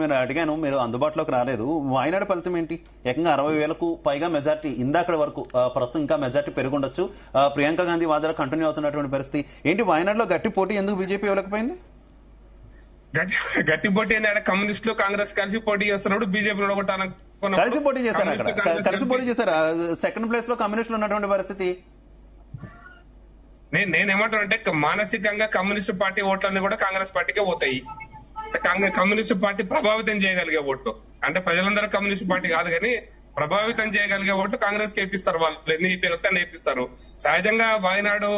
మీరు అడిగాను, మీరు అందుబాటులోకి రాలేదు. వాయనాడు ఫలితం ఏంటి? ఏకంగా 60,000కు పైగా మెజార్టీ ఇందాకటి వరకు. ప్రస్తుతం ఇంకా మెజార్టీ పెరుగుండొచ్చు. ప్రియాంక గాంధీ వాదన కంటిన్యూ అవుతున్నటువంటి పరిస్థితి ఏంటి? వాయనాడులో గట్టి పోటీ ఎందుకు బీజేపీ ఇవ్వలేకపోయింది? గట్టి పోటీ ఏంటంటే కమ్యూనిస్టులు కాంగ్రెస్ కలిసి పోటీ చేస్తున్నప్పుడు బీజేపీ కలిసి పోటీ చేశారు. అక్కడ కలిసి పోటీ చేశారు. సెకండ్ ప్లేస్ లో కమ్యూనిస్టులు ఉన్నటువంటి పరిస్థితి. నేనేమంటానంటే మానసికంగా కమ్యూనిస్ట్ పార్టీ ఓట్లన్నీ కూడా కాంగ్రెస్ పార్టీకే పోతాయి. కమ్యూనిస్ట్ పార్టీ ప్రభావితం చేయగలిగే ఓట్లు అంటే ప్రజలందరూ కమ్యూనిస్ట్ పార్టీ కాదు కానీ ప్రభావితం చేయగలిగే ఓట్లు కాంగ్రెస్ కి వేపిస్తారు. వాళ్ళు ఎన్ని వేపిస్తారు. సహజంగా వాయనాడు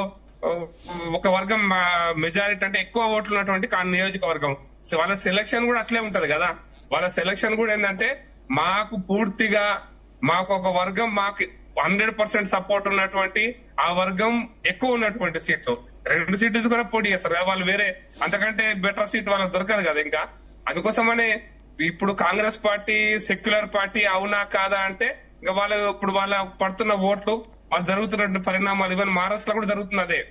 ఒక వర్గం మెజారిటీ అంటే ఎక్కువ ఓట్లు ఉన్నటువంటి నియోజకవర్గం. వాళ్ళ సెలక్షన్ కూడా అట్లే ఉంటది కదా. వాళ్ళ సెలక్షన్ కూడా ఏంటంటే మాకు పూర్తిగా మాకు ఒక వర్గం మాకు 100% సపోర్ట్ ఉన్నటువంటి ఆ వర్గం ఎక్కువ ఉన్నటువంటి సీట్లు 2 సీట్లు కూడా పోటీ చేస్తారు కదా. వాళ్ళు వేరే అంతకంటే బెటర్ సీట్ వాళ్ళకి దొరకదు కదా. ఇంకా అందుకోసమనే ఇప్పుడు కాంగ్రెస్ పార్టీ సెక్యులర్ పార్టీ అవునా కాదా అంటే ఇంకా వాళ్ళు ఇప్పుడు వాళ్ళ పడుతున్న ఓట్లు వాళ్ళు జరుగుతున్నటువంటి పరిణామాలు ఈవెన్ మహారాష్ట్రలో కూడా జరుగుతుంది అదే.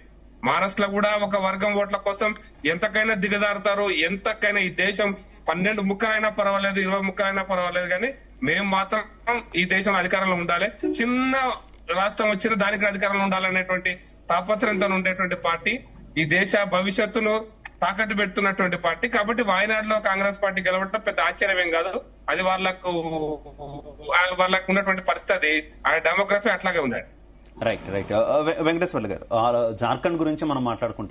మహారాష్ట్రలో కూడా ఒక వర్గం ఓట్ల కోసం ఎంతకైనా దిగజారుతారు. ఎంతకైనా ఈ దేశం 12 ముక్కలైనా పర్వాలేదు, 20 ముక్కలైనా పర్వాలేదు కానీ మేము మాత్రం ఈ దేశంలో అధికారంలో ఉండాలి, చిన్న రాష్ట్రం వచ్చిన దానికి అధికారంలో ఉండాలనేటువంటి తాపత్రయంతో ఉండేటువంటి పార్టీ, ఈ దేశ భవిష్యత్తును తాకట్టు పెడుతున్నటువంటి పార్టీ. కాబట్టి వాయనాడులో కాంగ్రెస్ పార్టీ గెలవడం పెద్ద ఆశ్చర్యమేం కాదు. అది వాళ్ళకు ఉన్నటువంటి పరిస్థితి, ఆ డెమోగ్రఫీ అట్లాగే ఉందండి. రైట్. వెంకటేశ్వర్లు గారు, జార్ఖండ్ గురించి మనం మాట్లాడుకుంటే